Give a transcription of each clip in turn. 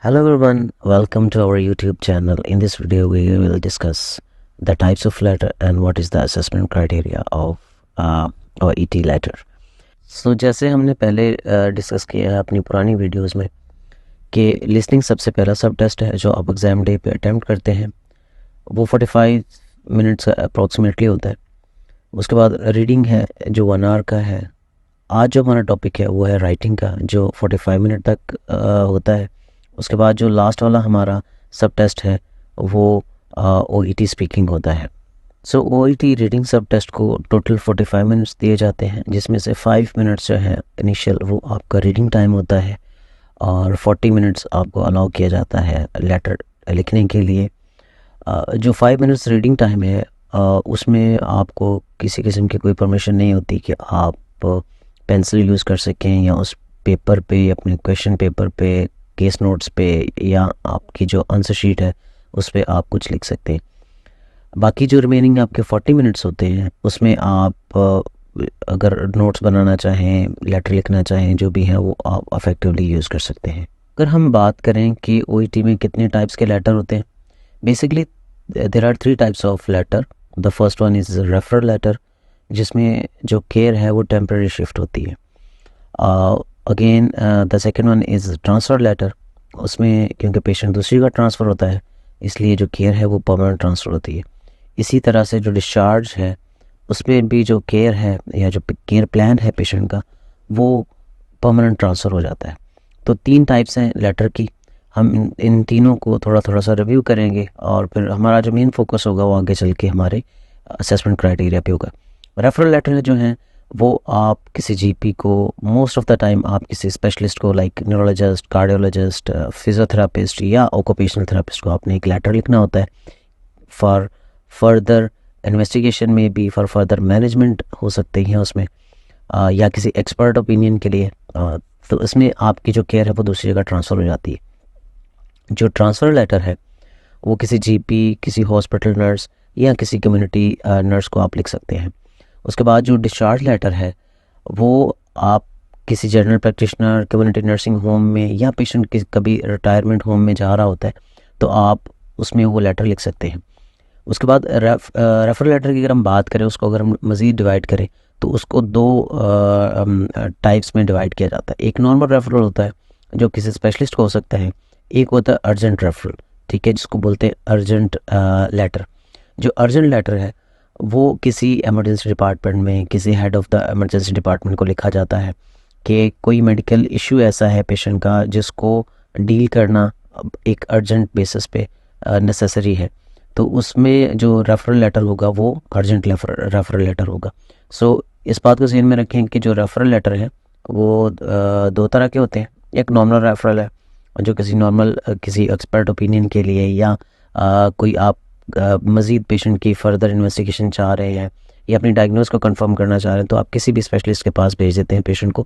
Hello everyone, welcome to our YouTube channel. In this video, we will discuss the types of letter and what is the assessment criteria of our ET letter. So जैसे हमने पहले discuss किया है अपनी पुरानी videos में कि listening सबसे पहला सब टेस्ट है जो आप एग्ज़ाम डे पे अटैम्प्ट करते हैं। वो 45 मिनट्स अप्रॉक्सीमेटली होता है। उसके बाद रीडिंग है जो 1 आवर का है। आज जो हमारा टॉपिक है वो है राइटिंग का जो 45 मिनट तक होता है। उसके बाद जो लास्ट वाला हमारा सब टेस्ट है वो OET स्पीकिंग होता है। सो OET रीडिंग सब टेस्ट को टोटल 45 मिनट्स दिए जाते हैं, जिसमें से 5 मिनट्स जो है इनिशियल वो आपका रीडिंग टाइम होता है और 40 मिनट्स आपको अलाउ किया जाता है लेटर लिखने के लिए। जो 5 मिनट्स रीडिंग टाइम है उसमें आपको किसी किस्म की कोई परमिशन नहीं होती कि आप पेंसिल यूज़ कर सकें या उस पेपर पे अपने क्वेश्चन पेपर पे केस नोट्स पे या आपकी जो आंसर शीट है उस पर आप कुछ लिख सकते हैं। बाकी जो रिमेनिंग आपके 40 मिनट्स होते हैं उसमें आप अगर नोट्स बनाना चाहें, लेटर लिखना चाहें, जो भी है वो आप अफेक्टिवली यूज़ कर सकते हैं। अगर हम बात करें कि OET में कितने टाइप्स के लेटर होते हैं, basically there are 3 types of letter. The first one is referral letter, जिसमें जो केयर है वो टेम्परेरी शिफ्ट होती है। Again the second one is transfer letter. उसमें क्योंकि पेशेंट दूसरी का ट्रांसफ़र होता है इसलिए जो केयर है वो परमानेंट ट्रांसफ़र होती है। इसी तरह से जो डिस्चार्ज है उसमें भी जो केयर है या जो केयर प्लान है पेशेंट का वो परमानेंट ट्रांसफ़र हो जाता है। तो 3 टाइप्स हैं लेटर की। हम इन तीनों को थोड़ा थोड़ा सा रिव्यू करेंगे और फिर हमारा जो मेन फोकस होगा वो आगे चल के हमारे असेसमेंट क्राइटेरिया पे होगा। रेफरल लेटर जो हैं वो आप किसी GP को, मोस्ट ऑफ द टाइम आप किसी स्पेशलिस्ट को लाइक न्यूरोलॉजिस्ट, कार्डियोलॉजिस्ट, फिजियोथेरापिस्ट या ऑक्यूपेशनल थेरापिस्ट को आपने एक लेटर लिखना होता है फॉर फर्दर इन्वेस्टिगेशन में भी, फॉर फर्दर मैनेजमेंट हो सकते हैं उसमें या किसी एक्सपर्ट ओपिनियन के लिए। तो इसमें आपकी जो केयर है वो दूसरी जगह ट्रांसफ़र हो जाती है। जो ट्रांसफ़र लेटर है वो किसी GP, किसी हॉस्पिटल नर्स या किसी कम्युनिटी नर्स को आप लिख सकते हैं। उसके बाद जो डिस्चार्ज लेटर है वो आप किसी general practitioner, community nursing home में या पेशेंट के कभी रिटायरमेंट होम में जा रहा होता है तो आप उसमें वो लेटर लिख सकते हैं। उसके बाद रेफरल लेटर की अगर हम बात करें, उसको अगर हम मज़ीद डिवाइड करें तो उसको 2 टाइप्स में डिवाइड किया जाता है। एक नॉर्मल रेफरल होता है जो किसी स्पेशलिस्ट को हो सकता है, एक होता है अर्जेंट रेफरल, ठीक है, जिसको बोलते हैं अर्जेंट लेटर। जो अर्जेंट लेटर है वो किसी एमरजेंसी डिपार्टमेंट में, किसी head of the emergency department को लिखा जाता है कि कोई मेडिकल इशू ऐसा है पेशेंट का जिसको डील करना एक अर्जेंट बेसिस पे नेसेसरी है। तो उसमें जो रेफरल लेटर होगा वो अर्जेंट रेफरल लेटर होगा। सो इस बात को ज़हन में रखें कि जो रेफरल लेटर है वो 2 तरह के होते हैं। एक नॉर्मल रेफरल है जो किसी नॉर्मल किसी एक्सपर्ट ओपिनियन के लिए या कोई आप मज़ीद पेशेंट की फ़र्दर इन्वेस्टिगेशन चाह रहे हैं या अपनी डायग्नोस को कंफर्म करना चाह रहे हैं तो आप किसी भी स्पेशलिस्ट के पास भेज देते हैं पेशेंट को।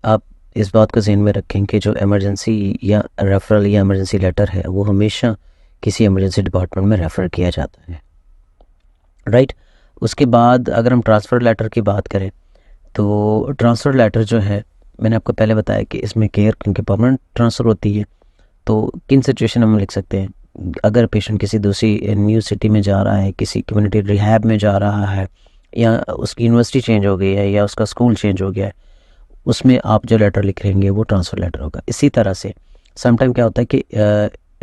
आप इस बात को ज़हन में रखें कि जो इमरजेंसी या रेफरल या इमरजेंसी लेटर है वो हमेशा किसी इमरजेंसी डिपार्टमेंट में रेफ़र किया जाता है, राइट। उसके बाद अगर हम ट्रांसफ़र लेटर की बात करें तो ट्रांसफ़र लेटर जो है मैंने आपको पहले बताया कि इसमें केयर क्योंकि परमानेंट ट्रांसफ़र होती है तो किन सिचुएशन में हम लिख सकते हैं। अगर पेशेंट किसी दूसरी न्यू सिटी में जा रहा है, किसी कम्युनिटी रिहैब में जा रहा है या उसकी यूनिवर्सिटी चेंज हो गई है या उसका स्कूल चेंज हो गया है, उसमें आप जो लेटर लिख रहेंगे वो ट्रांसफ़र लेटर होगा। इसी तरह से समटाइम क्या होता है कि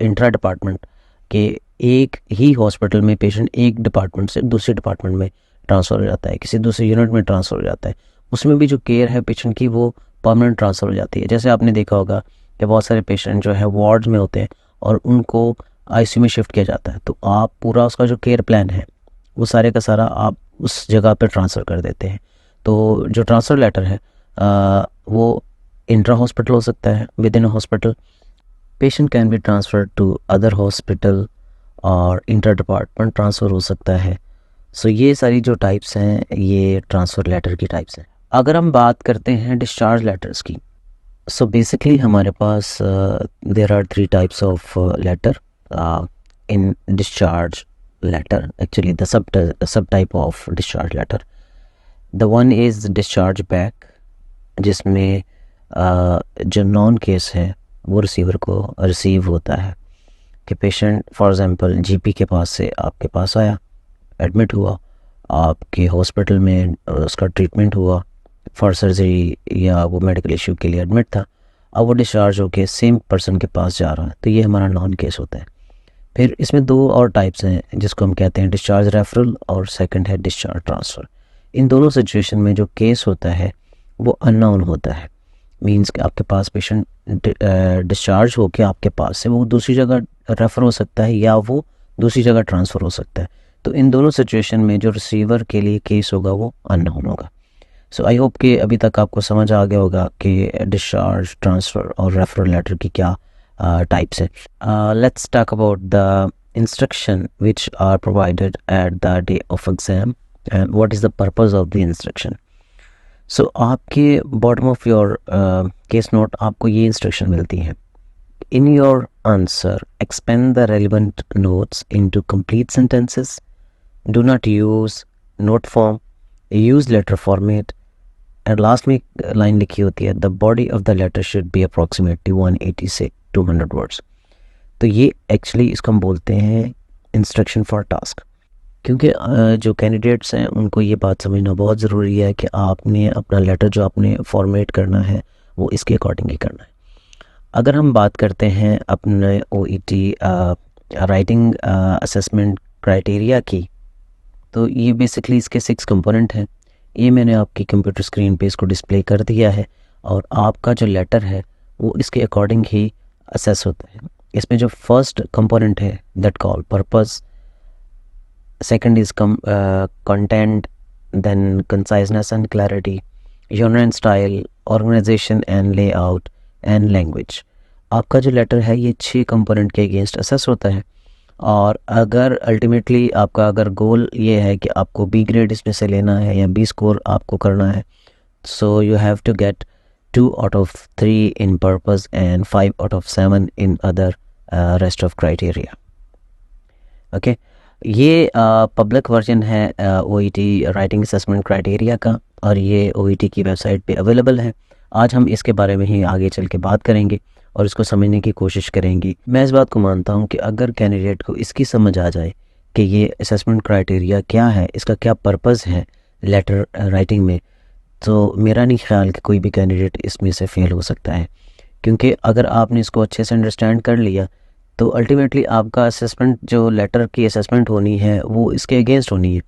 इंट्रा डिपार्टमेंट के एक ही हॉस्पिटल में पेशेंट एक डिपार्टमेंट से दूसरे डिपार्टमेंट में ट्रांसफ़र हो जाता है, किसी दूसरे यूनिट में ट्रांसफ़र हो जाता है, उसमें भी जो केयर है पेशेंट की वो परमानेंट ट्रांसफ़र हो जाती है। जैसे आपने देखा होगा कि बहुत सारे पेशेंट जो है वार्ड्स में होते हैं और उनको ICU में शिफ्ट किया जाता है, तो आप पूरा उसका जो केयर प्लान है वो सारे का सारा आप उस जगह पर ट्रांसफ़र कर देते हैं। तो जो ट्रांसफ़र लेटर है वो इंट्रा हॉस्पिटल हो सकता है, within hospital. Patient can be transfer to other hospital और इंटर डिपार्टमेंट ट्रांसफ़र हो सकता है। सो ये सारी जो टाइप्स हैं ये ट्रांसफ़र लेटर की टाइप्स हैं। अगर हम बात करते हैं डिस्चार्ज लेटर्स की, सो बेसिकली हमारे पास there are 3 types of letter in discharge letter. Actually the subtype of discharge letter, the one is discharge back, जिसमें जो नॉन केस है वो रिसीवर को रिसीव होता है कि पेशेंट फॉर एग्ज़ाम्पल जीपी के पास से आपके पास आया, एडमिट हुआ, आपके हॉस्पिटल में उसका ट्रीटमेंट हुआ फॉर सर्जरी या वो मेडिकल इशू के लिए एडमिट था, अब वो डिस्चार्ज होके सेम पर्सन के पास जा रहा है, तो ये हमारा नॉन केस होता है। फिर इसमें दो और टाइप्स हैं जिसको हम कहते हैं डिस्चार्ज रेफरल और सेकंड है डिस्चार्ज ट्रांसफ़र। इन दोनों सिचुएशन में जो केस होता है वो अननोन होता है, मींस कि आपके पास पेशेंट डिस्चार्ज होके आपके पास से वो दूसरी जगह रेफ़र हो सकता है या वो दूसरी जगह ट्रांसफ़र हो सकता है। तो इन दोनों सिचुएशन में जो रिसीवर के लिए केस होगा वो अननोन होगा। सो आई होप कि अभी तक आपको समझ आ गया होगा कि डिस्चार्ज, ट्रांसफ़र और रेफरल लेटर की क्या टाइप्स है। Let's talk about the instruction which are provided at the day of exam and what is the purpose of the instruction. So आपके bottom of your case note आपको ये instruction मिलती है। In your answer, expand the relevant notes into complete sentences. Do not use note form. Use letter format. And last में एक line लिखी होती है, the body of the letter should be approximately 180 से 200 words. तो ये एक्चुअली इसको हम बोलते हैं इंस्ट्रक्शन फॉर टास्क, क्योंकि जो कैंडिडेट्स हैं उनको ये बात समझना बहुत ज़रूरी है कि आपने अपना लेटर जो आपने फॉर्मेट करना है वो इसके अकॉर्डिंग ही करना है। अगर हम बात करते हैं अपने OET राइटिंग असेसमेंट क्राइटेरिया की, तो ये बेसिकली इसके 6 कंपोनेंट हैं। ये मैंने आपकी कंप्यूटर स्क्रीन पे इसको डिस्प्ले कर दिया है और आपका जो लेटर है वो इसके अकॉर्डिंग ही असेस होता है। इसमें जो फर्स्ट कंपोनेंट है that call purpose, second is content, then conciseness and clarity, humour and style, organisation and layout and language. आपका जो लेटर है ये 6 कंपोनेंट के अगेंस्ट असेस होता है। और अगर अल्टीमेटली आपका अगर गोल ये है कि आपको B ग्रेड इसमें से लेना है या B स्कोर आपको करना है, so you have to get 2 out of 3 in purpose and 5 out of 7 in other rest of criteria. Okay, ये पब्लिक वर्जन है OET राइटिंग असेसमेंट क्राइटेरिया का और ये OET की वेबसाइट पे अवेलेबल है। आज हम इसके बारे में ही आगे चल के बात करेंगे और इसको समझने की कोशिश करेंगे। मैं इस बात को मानता हूँ कि अगर कैंडिडेट को इसकी समझ आ जाए कि ये असेसमेंट क्राइटेरिया क्या है, इसका क्या पर्पस है लेटर राइटिंग में, तो मेरा नहीं ख्याल कि कोई भी कैंडिडेट इसमें से फेल हो सकता है। क्योंकि अगर आपने इसको अच्छे से अंडरस्टैंड कर लिया तो अल्टीमेटली आपका असेसमेंट जो लेटर की असेसमेंट होनी है वो इसके अगेंस्ट होनी है।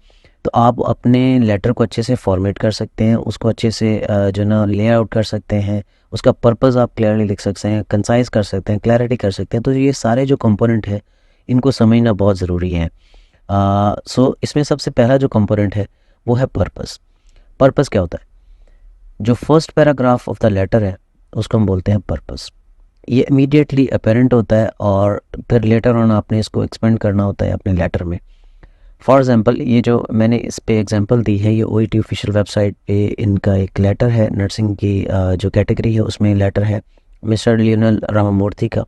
तो आप अपने लेटर को अच्छे से फॉर्मेट कर सकते हैं, उसको अच्छे से जो ना लेआउट कर सकते हैं, उसका पर्पस आप क्लियरली लिख सकते हैं, कंसाइज कर सकते हैं, क्लैरिटी कर सकते हैं। तो ये सारे जो कंपोनेंट है इनको समझना बहुत ज़रूरी है। सो इसमें सबसे पहला जो कंपोनेंट है वो है पर्पस। पर्पस क्या होता है? जो first paragraph of the letter है उसको हम बोलते हैं पर्पस। ये इमीडिएटली अपेरेंट होता है और फिर लेटर ऑन आपने इसको एक्सपेंड करना होता है अपने लेटर में। फॉर एग्ज़ाम्पल ये जो मैंने इस पे एग्जांपल दी है, ये OET ऑफिशियल वेबसाइट पे इनका एक लेटर है, नर्सिंग की जो कैटेगरी है उसमें लेटर है मिस्टर लियोनल रामामूर्ति का।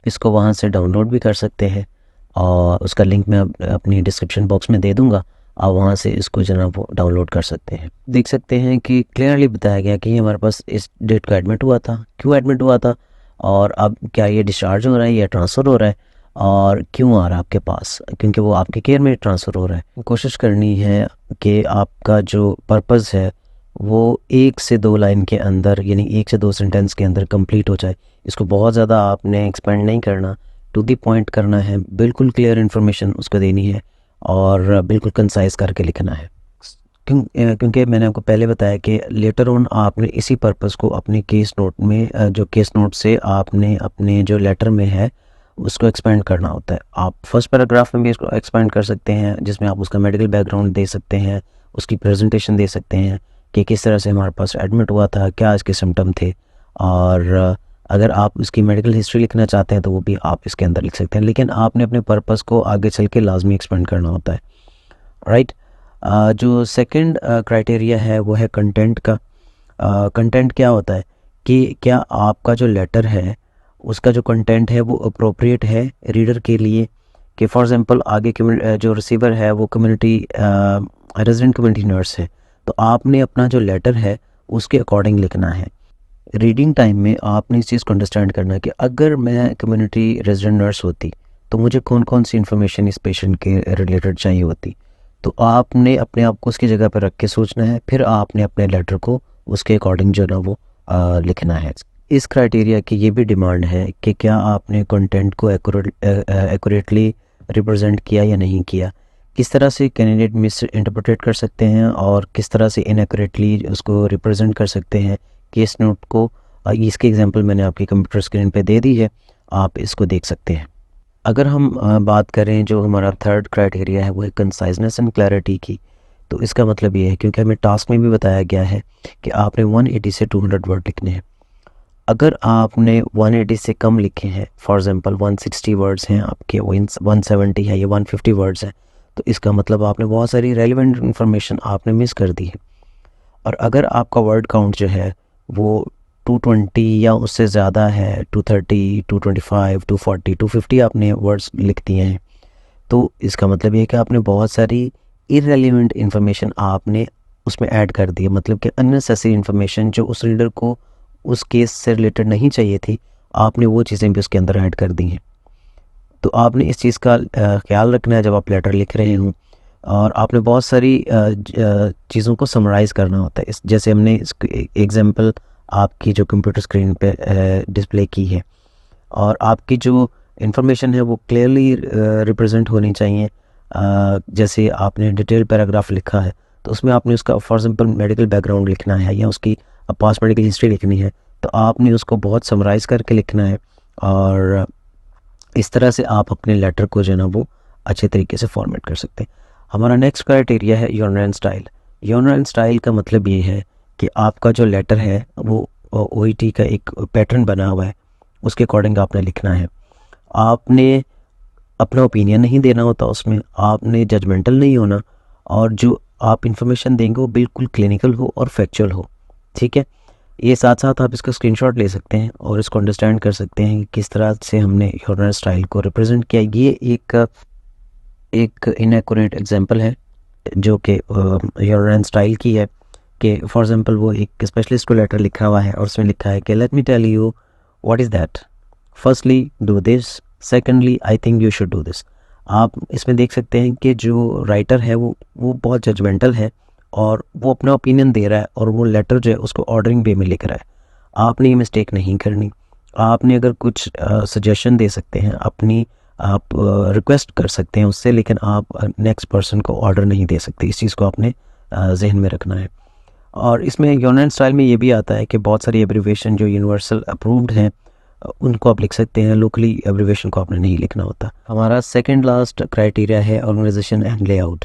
इसको वहाँ से डाउनलोड भी कर सकते हैं और उसका लिंक मैं अपनी डिस्क्रिप्शन बॉक्स में दे दूँगा, आप वहाँ से इसको जनाब वो डाउनलोड कर सकते हैं। देख सकते हैं कि क्लियरली बताया गया कि हमारे पास इस डेट को एडमिट हुआ था, क्यों एडमिट हुआ था और अब क्या ये डिस्चार्ज हो रहा है या ट्रांसफ़र हो रहा है और क्यों आ रहा है आपके पास, क्योंकि वो आपके केयर में ट्रांसफ़र हो रहा है। कोशिश करनी है कि आपका जो पर्पस है वो 1 से 2 लाइन के अंदर यानी 1 से 2 सेंटेंस के अंदर कंप्लीट हो जाए। इसको बहुत ज़्यादा आपने एक्सपेंड नहीं करना, टू द पॉइंट करना है, बिल्कुल क्लियर इन्फॉर्मेशन उसको देनी है और बिल्कुल कंसाइज करके लिखना है। क्योंकि मैंने आपको पहले बताया कि लेटर ऑन आपने इसी पर्पस को अपने केस नोट में जो केस नोट से आपने अपने जो लेटर में है उसको एक्सपेंड करना होता है। आप फर्स्ट पैराग्राफ में भी इसको एक्सपेंड कर सकते हैं जिसमें आप उसका मेडिकल बैकग्राउंड दे सकते हैं, उसकी प्रेजेंटेशन दे सकते हैं कि किस तरह से हमारे पास एडमिट हुआ था, क्या इसके सिम्टम थे, और अगर आप उसकी मेडिकल हिस्ट्री लिखना चाहते हैं तो वो भी आप इसके अंदर लिख सकते हैं। लेकिन आपने अपने पर्पस को आगे चल के लाजमी एक्सपेंड करना होता है, राइट। जो सेकंड क्राइटेरिया है वो है कंटेंट का। कंटेंट क्या होता है कि क्या आपका जो लेटर है उसका जो कंटेंट है वो अप्रोप्रिएट है रीडर के लिए, कि फॉर एग्जांपल आगे जो रिसीवर है वो कम्युनिटी रेजिडेंट कम्युनिटी नर्स है, तो आपने अपना जो लेटर है उसके अकॉर्डिंग लिखना है। रीडिंग टाइम में आपने इस चीज़ को अंडरस्टैंड करना है कि अगर मैं कम्युनिटी रेजिडेंट नर्स होती तो मुझे कौन कौन सी इन्फॉर्मेशन इस पेशेंट के रिलेटेड चाहिए होती। तो आपने अपने आप को उसकी जगह पर रख के सोचना है, फिर आपने अपने लेटर को उसके अकॉर्डिंग जो ना वो लिखना है। इस क्राइटेरिया की ये भी डिमांड है कि क्या आपने कंटेंट को एक्यूरेटली रिप्रेजेंट किया या नहीं किया, किस तरह से कैंडिडेट मिस इंटरप्रेट कर सकते हैं और किस तरह से इनएक्यूरेटली उसको रिप्रेजेंट कर सकते हैं। केस नोट को इसकी एग्जांपल मैंने आपकी कंप्यूटर स्क्रीन पे दे दी है, आप इसको देख सकते हैं। अगर हम बात करें जो हमारा थर्ड क्राइटेरिया है वो है कंसाइजनेस एंड क्लैरिटी की, तो इसका मतलब ये है, क्योंकि हमें टास्क में भी बताया गया है कि आपने 180 से 200 वर्ड लिखने हैं। अगर आपने 180 से कम लिखे हैं, फॉर एग्जांपल 160 वर्ड्स हैं आपके, 170 है या 150 वर्ड्स हैं, तो इसका मतलब आपने बहुत सारी रेलिवेंट इन्फॉर्मेशन आपने मिस कर दी है। और अगर आपका वर्ड काउंट जो है वो 220 या उससे ज़्यादा है, 230, 225, 240, 250 आपने वर्ड्स लिख दिए हैं, तो इसका मतलब ये है कि आपने बहुत सारी इररेलेवेंट इन्फॉर्मेशन आपने उसमें ऐड कर दी है। मतलब कि अननेसेसरी इन्फॉर्मेशन जो उस रीडर को उस केस से रिलेटेड नहीं चाहिए थी, आपने वो चीज़ें भी उसके अंदर ऐड कर दी हैं। तो आपने इस चीज़ का ख्याल रखना है जब आप लेटर लिख रहे हों, और आपने बहुत सारी चीज़ों को समराइज़ करना होता है। इस जैसे हमने इस एग्जांपल आपकी जो कंप्यूटर स्क्रीन पे डिस्प्ले की है, और आपकी जो इन्फॉर्मेशन है वो क्लियरली रिप्रेजेंट होनी चाहिए। जैसे आपने डिटेल पैराग्राफ लिखा है तो उसमें आपने उसका फॉर एग्जांपल मेडिकल बैकग्राउंड लिखना है या उसकी पास्ट मेडिकल हिस्ट्री लिखनी है, तो आपने उसको बहुत समराइज़ करके लिखना है, और इस तरह से आप अपने लेटर को जो है ना वो अच्छे तरीके से फॉर्मेट कर सकते हैं। हमारा नेक्स्ट क्राइटेरिया है योनर एंड स्टाइल। योनर एंड स्टाइल का मतलब ये है कि आपका जो लेटर है वो ओईटी का एक पैटर्न बना हुआ है, उसके अकॉर्डिंग आपने लिखना है। आपने अपना ओपिनियन नहीं देना होता उसमें, आपने जजमेंटल नहीं होना, और जो आप इंफॉर्मेशन देंगे वो बिल्कुल क्लिनिकल हो और फैक्चुअल हो। ठीक है, ये साथ साथ आप इसका स्क्रीनशॉट ले सकते हैं और इसको अंडरस्टैंड कर सकते हैं कि किस तरह से हमने योनर स्टाइल को रिप्रेजेंट किया। ये एक इनएक्यूरेट एग्जांपल है जो कि योनर स्टाइल की है, कि फॉर एग्जांपल वो एक स्पेशलिस्ट को लेटर लिखा हुआ है और उसमें लिखा है कि let me tell you what is that, firstly do this, secondly I think you should do this. आप इसमें देख सकते हैं कि जो राइटर है वो बहुत जजमेंटल है और वो अपना ओपिनियन दे रहा है, और वो लेटर जो है उसको ऑर्डरिंग वे में लिख रहा है। आपने ये मिस्टेक नहीं करनी। आपने अगर कुछ सजेशन दे सकते हैं अपनी, आप रिक्वेस्ट कर सकते हैं उससे, लेकिन आप नेक्स्ट पर्सन को ऑर्डर नहीं दे सकते। इस चीज़ को आपने जहन में रखना है। और इसमें योनर स्टाइल में ये भी आता है कि बहुत सारी एब्रीवेशन जो यूनिवर्सल अप्रूव्ड हैं उनको आप लिख सकते हैं, लोकली एब्रीवेशन को आपने नहीं लिखना होता। हमारा सेकंड लास्ट क्राइटेरिया है ऑर्गेनाइजेशन एंड लेआउट।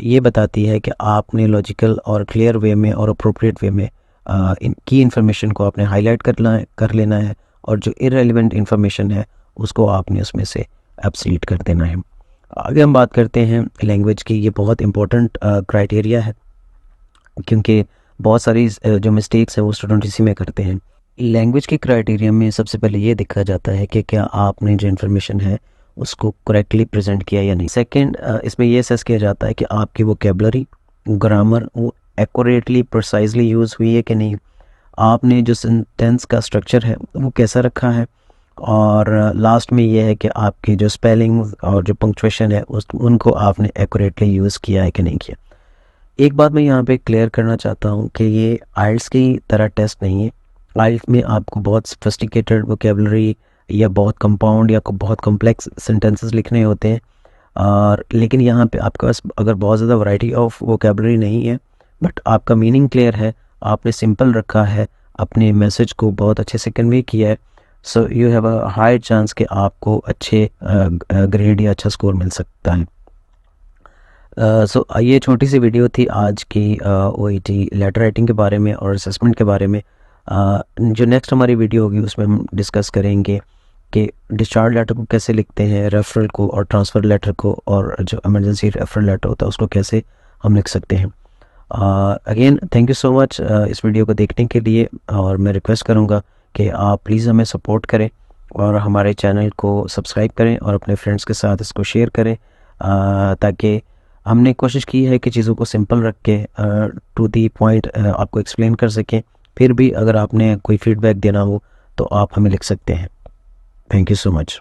ये बताती है कि आपने लॉजिकल और क्लियर वे में और अप्रोप्रिएट वे में की इन्फॉर्मेशन को आपने हाईलाइट कर लेना है, और जो इररेलेवेंट इन्फॉर्मेशन है उसको आपने उसमें से एब्सोल्यूट कर देना है। आगे हम बात करते हैं लैंग्वेज की। ये बहुत इंपॉर्टेंट क्राइटेरिया है, क्योंकि बहुत सारी जो मिस्टेक्स है वो स्टूडेंट इसी में करते हैं। लैंग्वेज के क्राइटेरिया में सबसे पहले ये देखा जाता है कि क्या आपने जो इन्फॉर्मेशन है उसको करेक्टली प्रेजेंट किया या नहीं। सेकंड, इसमें ये असेस किया जाता है कि आपकी वोकेबलरी, ग्रामर वो एक्यूरेटली प्रिसाइजली यूज़ हुई है कि नहीं। आपने जो सेंटेंस का स्ट्रक्चर है वो कैसा रखा है, और लास्ट में ये है कि आपकी जो स्पेलिंग और जो पंक्चुएशन है उनको आपने एक्यूरेटली यूज़ किया है कि नहीं किया। एक बात मैं यहाँ पे क्लियर करना चाहता हूँ कि ये आइल्स की तरह टेस्ट नहीं है। आइल्स में आपको बहुत सोफिस्टिकेटेड वोकेबलरी या बहुत कंपाउंड या बहुत कॉम्प्लेक्स सेंटेंसेस लिखने होते हैं, और लेकिन यहाँ पे आपके पास अगर बहुत ज़्यादा वैरायटी ऑफ वोकेबलरी नहीं है, बट आपका मीनिंग क्लियर है, आपने सिंपल रखा है, अपने मैसेज को बहुत अच्छे से कन्वे किया है, so you have a high chance कि आपको अच्छे ग्रेड या अच्छा स्कोर मिल सकता है। सो ये छोटी सी वीडियो थी आज की ओईटी लेटर राइटिंग के बारे में और असेसमेंट के बारे में। जो नेक्स्ट हमारी वीडियो होगी उसमें हम डिस्कस करेंगे कि डिस्चार्ज लेटर को कैसे लिखते हैं, रेफरल को और ट्रांसफ़र लेटर को, और जो इमरजेंसी रेफरल लेटर होता है उसको कैसे हम लिख सकते हैं। Again thank you so much इस वीडियो को देखने के लिए, और मैं रिक्वेस्ट करूँगा कि आप प्लीज़ हमें सपोर्ट करें और हमारे चैनल को सब्सक्राइब करें और अपने फ्रेंड्स के साथ इसको शेयर करें, ताकि हमने कोशिश की है कि चीज़ों को सिंपल रख के टू दी पॉइंट आपको एक्सप्लेन कर सकें, फिर भी अगर आपने कोई फीडबैक देना हो तो आप हमें लिख सकते हैं। Thank you so much.